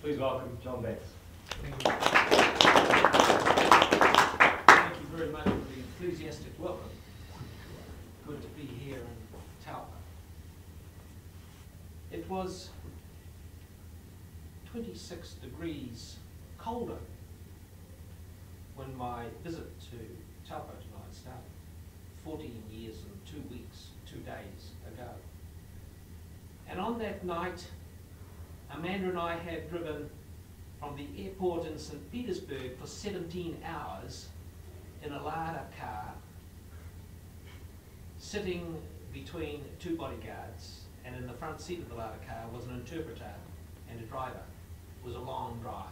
Please welcome John Betts. Thank you. Thank you very much for the enthusiastic welcome. Good to be here in Taupo. It was 26 degrees colder when my visit to Taupo tonight started, 14 years and 2 weeks, 2 days ago. And on that night, Amanda and I had driven from the airport in St. Petersburg for 17 hours in a Lada car, sitting between 2 bodyguards, and in the front seat of the Lada car was an interpreter and a driver. It was a long drive.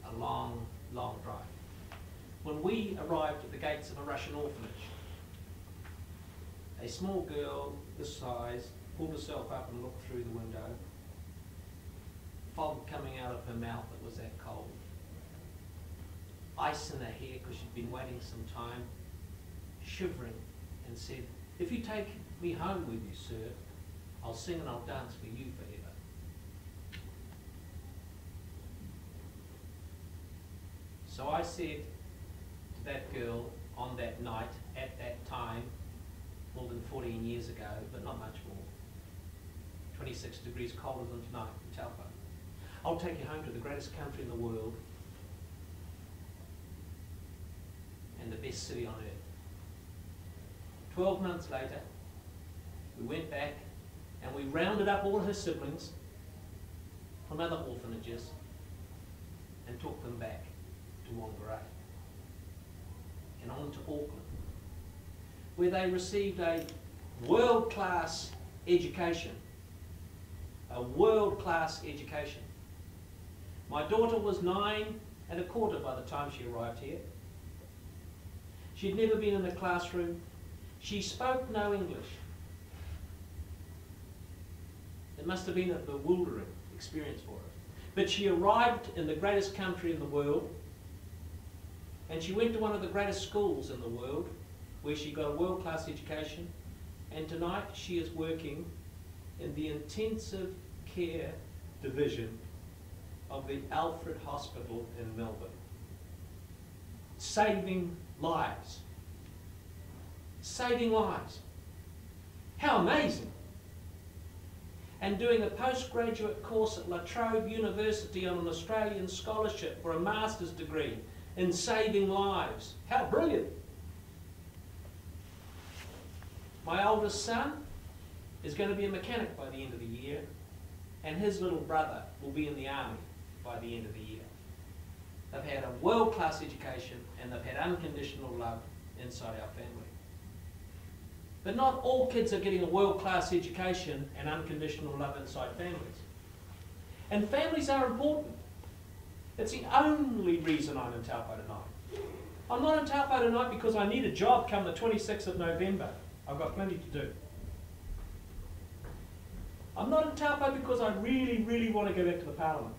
A long, long drive. When we arrived at the gates of a Russian orphanage, a small girl this size pulled herself up and looked through the window, fog coming out of her mouth that was that cold, ice in her hair because she'd been waiting some time, shivering, and said, "If you take me home with you, sir, I'll sing and I'll dance for you forever." So I said to that girl on that night, at that time, more than 14 years ago, but not much more, 26 degrees colder than tonight in Taupo, "I'll take you home to the greatest country in the world and the best city on earth." 12 months later, we went back and we rounded up all her siblings from other orphanages and took them back to Whangarei and on to Auckland, where they received a world-class education. A world-class education. My daughter was 9 1/4 by the time she arrived here. She'd never been in a classroom. She spoke no English. It must have been a bewildering experience for her. But she arrived in the greatest country in the world, and she went to one of the greatest schools in the world, where she got a world-class education, and tonight she is working in the intensive care division of the Alfred Hospital in Melbourne, saving lives. Saving lives. How amazing! And doing a postgraduate course at La Trobe University on an Australian scholarship for a master's degree in saving lives. How brilliant! My oldest son is going to be a mechanic by the end of the year, and his little brother will be in the army by the end of the year. They've had a world-class education and they've had unconditional love inside our family. But not all kids are getting a world-class education and unconditional love inside families. And families are important. It's the only reason I'm in Taupo tonight. I'm not in Taupo tonight because I need a job come the 26th of November. I've got plenty to do. I'm not in Taupo because I really, really want to go back to the Parliament.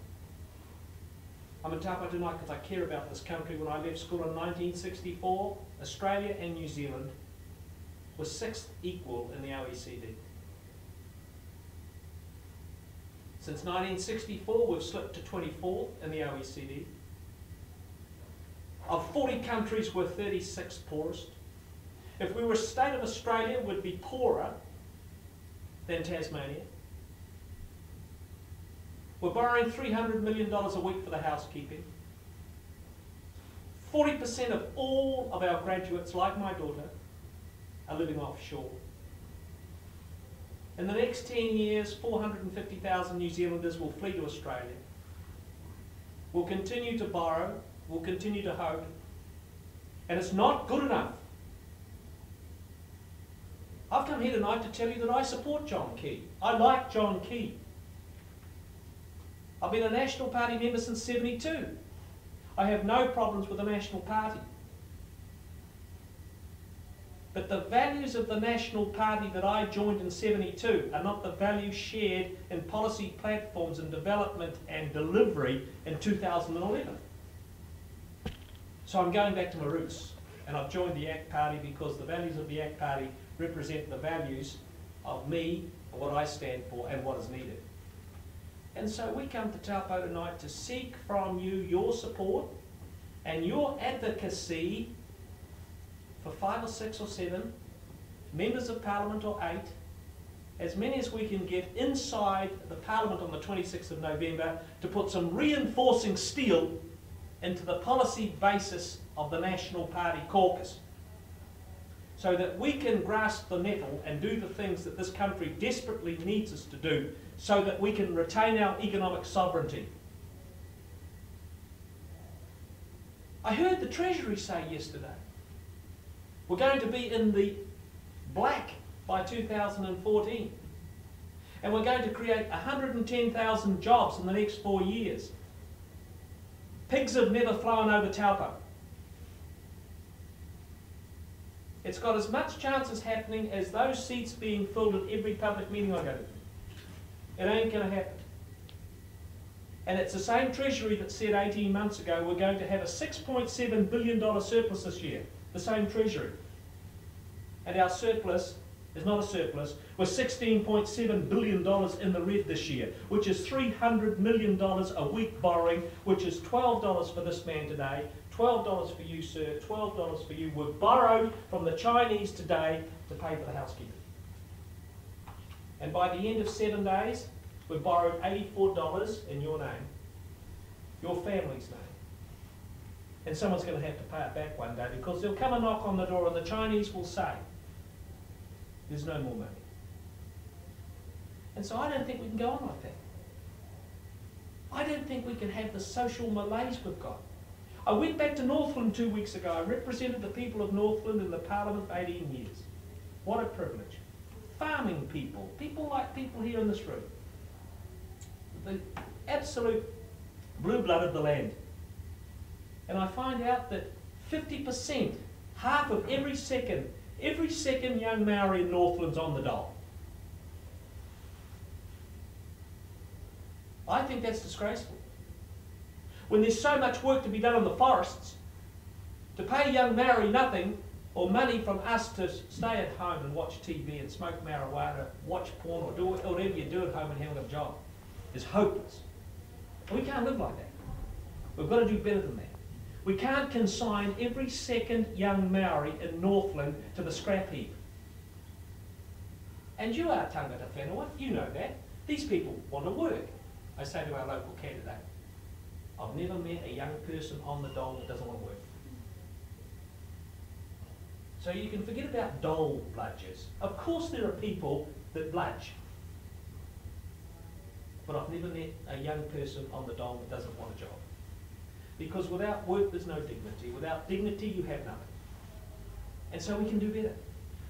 I'm in Taupo tonight because I care about this country. When I left school in 1964, Australia and New Zealand were 6th equal in the OECD. Since 1964, we've slipped to 24th in the OECD. Of 40 countries, we're 36th poorest. If we were a state of Australia, we'd be poorer than Tasmania. We're borrowing $300 million a week for the housekeeping. 40% of all of our graduates, like my daughter, are living offshore. In the next 10 years, 450,000 New Zealanders will flee to Australia. We'll continue to borrow, we'll continue to hope, and it's not good enough. I've come here tonight to tell you that I support John Key. I like John Key. I've been a National Party member since '72. I have no problems with the National Party. But the values of the National Party that I joined in '72 are not the values shared in policy platforms and development and delivery in 2011. So I'm going back to my roots, and I've joined the ACT Party because the values of the ACT Party represent the values of me, and what I stand for, and what is needed. And so we come to Taupo tonight to seek from you your support and your advocacy for 5 or 6 or 7 members of Parliament, or 8, as many as we can get inside the Parliament on the 26th of November to put some reinforcing steel into the policy basis of the National Party caucus, so that we can grasp the nettle and do the things that this country desperately needs us to do, so that we can retain our economic sovereignty. I heard the Treasury say yesterday, we're going to be in the black by 2014. And we're going to create 110,000 jobs in the next 4 years. Pigs have never flown over Taupo. It's got as much chance of happening as those seats being filled at every public meeting I go to. It ain't going to happen. And it's the same Treasury that said 18 months ago we're going to have a $6.7 billion surplus this year. The same Treasury. And our surplus is not a surplus. We're $16.7 billion in the red this year, which is $300 million a week borrowing, which is $12 for this man today, $12 for you, sir, $12 for you. We've borrowed from the Chinese today to pay for the housekeeping. And by the end of 7 days, we've borrowed $84 in your name, your family's name. And someone's going to have to pay it back one day, because there'll come a knock on the door and the Chinese will say, there's no more money. And so I don't think we can go on like that. I don't think we can have the social malaise we've got. I went back to Northland 2 weeks ago. I represented the people of Northland in the Parliament for 18 years. What a privilege. Farming people, people like people here in this room. The absolute blue blood of the land. And I find out that 50%, half of every second young Maori in Northland's on the dole. I think that's disgraceful. When there's so much work to be done in the forests, to pay young Maori nothing, or money from us to stay at home and watch TV and smoke marijuana, watch porn, or do whatever you do at home and have a job, is hopeless. We can't live like that. We've got to do better than that. We can't consign every second young Maori in Northland to the scrap heap. And you are tangata whenua, you know that. These people want to work. I say to our local candidate, I've never met a young person on the dole that doesn't want to work. So you can forget about dole bludgers. Of course there are people that bludge. But I've never met a young person on the dole that doesn't want a job. Because without work there's no dignity. Without dignity you have nothing. And so we can do better.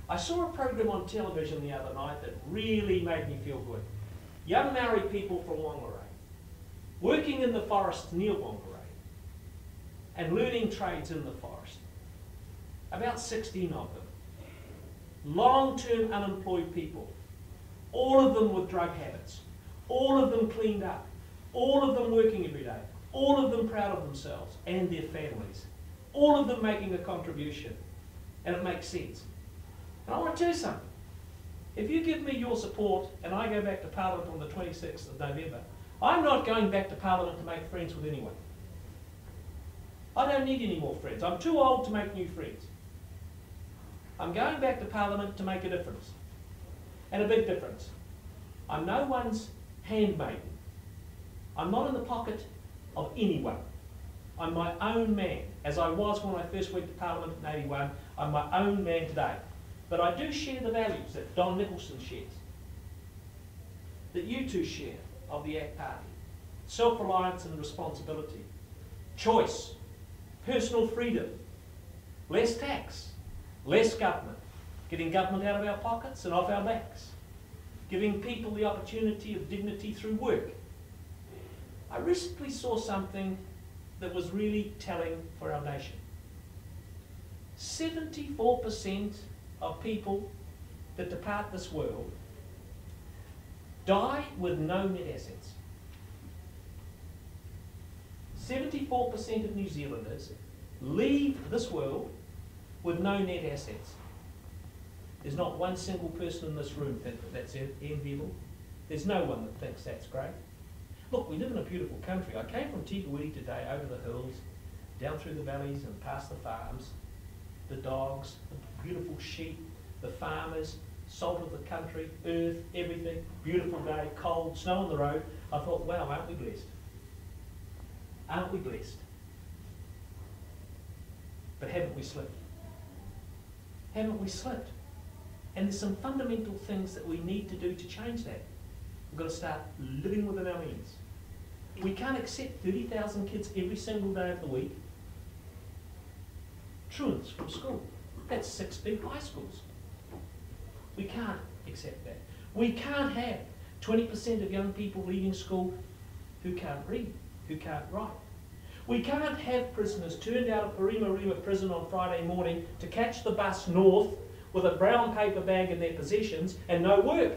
I saw a program on television the other night that really made me feel good. Young Maori people from Whangarei, working in the forests near Whangarei, and learning trades in the forest. About 16 of them. Long-term unemployed people. All of them with drug habits. All of them cleaned up. All of them working every day. All of them proud of themselves and their families. All of them making a contribution. And it makes sense. And I want to tell you something. If you give me your support and I go back to Parliament on the 26th of November, I'm not going back to Parliament to make friends with anyone. I don't need any more friends. I'm too old to make new friends. I'm going back to Parliament to make a difference. And a big difference. I'm no one's handmaiden. I'm not in the pocket of anyone. I'm my own man, as I was when I first went to Parliament in 81. I'm my own man today. But I do share the values that Don Nicholson shares, that you two share of the ACT Party. Self-reliance and responsibility. Choice. Personal freedom. Less tax. Less government. Getting government out of our pockets and off our backs. Giving people the opportunity of dignity through work. I recently saw something that was really telling for our nation. 74% of people that depart this world die with no net assets. 74% of New Zealanders leave this world with no net assets. There's not one single person in this room that that's enviable. There's no one that thinks that's great. Look, we live in a beautiful country. I came from Tigawiti today, over the hills, down through the valleys and past the farms, the dogs, the beautiful sheep, the farmers, salt of the country, earth, everything, beautiful day, cold, snow on the road. I thought, wow, aren't we blessed? Aren't we blessed? But haven't we slipped? Haven't we slipped? And there's some fundamental things that we need to do to change that. We've got to start living within our means. We can't accept 30,000 kids every single day of the week, truants from school. That's 6 big high schools. We can't accept that. We can't have 20% of young people leaving school who can't read, who can't write. We can't have prisoners turned out of Parima prison on Friday morning to catch the bus north with a brown paper bag in their possessions and no work.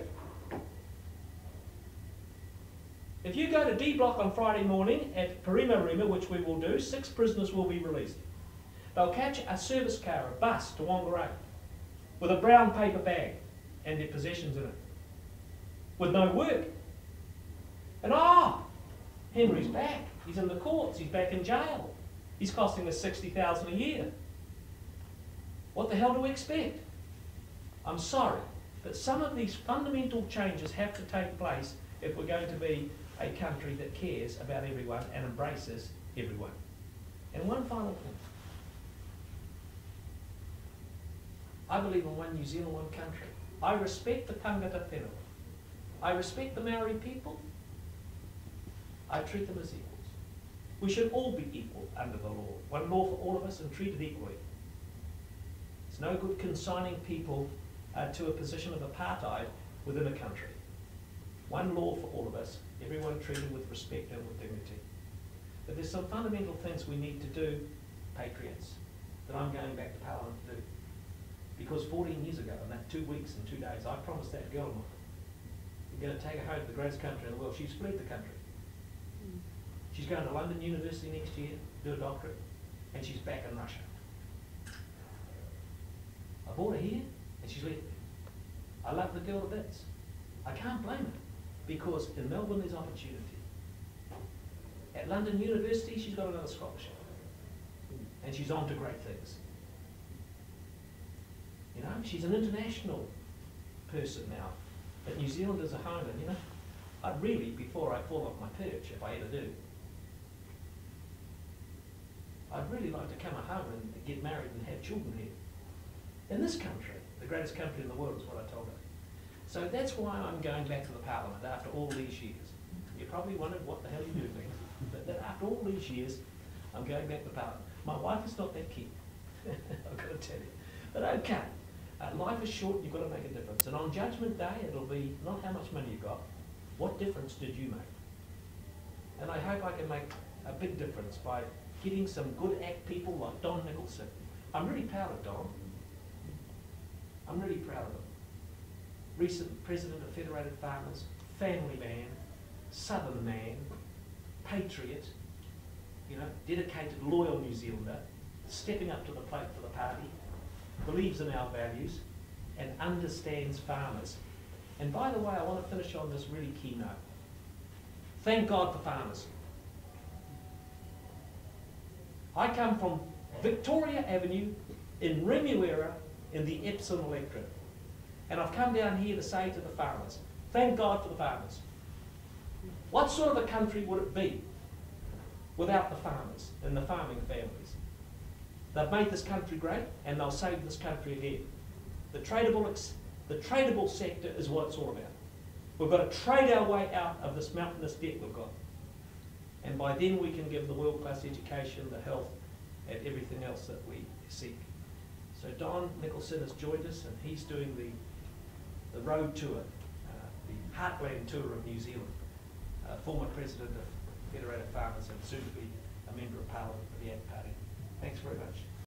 If you go to D Block on Friday morning at Parima, which we will do, 6 prisoners will be released. They'll catch a service car, a bus to Whangarei, with a brown paper bag and their possessions in it, with no work. And Henry's back. He's in the courts. He's back in jail. He's costing us $60,000 a year. What the hell do we expect? I'm sorry, but some of these fundamental changes have to take place if we're going to be a country that cares about everyone and embraces everyone. And one final thing. I believe in one New Zealand, one country. I respect the tangata whenua. I respect the Maori people. I treat them as equals. We should all be equal under the law. One law for all of us and treated equally. It's no good consigning people to a position of apartheid within a country. One law for all of us, everyone treated with respect and with dignity. But there's some fundamental things we need to do, patriots, that I'm going back to Parliament to do. Because 14 years ago, in that 2 weeks and 2 days, I promised that girl of mine, we're going to take her home to the greatest country in the world. She's fled the country. She's going to London University next year, do a doctorate, and she's back in Russia. I brought her here, and she's left me. I love the girl to bits. I can't blame her, because in Melbourne there's opportunity. At London University, she's got another scholarship, and she's on to great things. You know, she's an international person now, but New Zealand is a home, and you know, I'd really, before I fall off my perch, if I ever do, I'd really like to come home and get married and have children here. In this country, the greatest country in the world is what I told her. So that's why I'm going back to the Parliament after all these years. You probably wondered what the hell you do things, but after all these years, I'm going back to the Parliament. My wife is not that keen, I've got to tell you. But okay, life is short, you've got to make a difference. And on Judgment Day, it'll be not how much money you got, what difference did you make? And I hope I can make a big difference by getting some good act people like Don Nicholson. I'm really proud of Don. I'm really proud of him. Recent President of Federated Farmers, family man, southern man, patriot, you know, dedicated, loyal New Zealander, stepping up to the plate for the party, believes in our values, and understands farmers. And by the way, I want to finish on this really key note. Thank God for farmers. I come from Victoria Avenue in Remuera in the Epsom electorate. And I've come down here to say to the farmers, thank God for the farmers. What sort of a country would it be without the farmers and the farming families? They've made this country great and they'll save this country again. The tradable sector is what it's all about. We've got to trade our way out of this mountainous debt we've got. And by then we can give the world-class education, the health, and everything else that we seek. So Don Nicholson has joined us and he's doing the road tour, the heartland tour of New Zealand. Former president of Federated Farmers and soon to be a member of Parliament for the ACT Party. Thanks very much.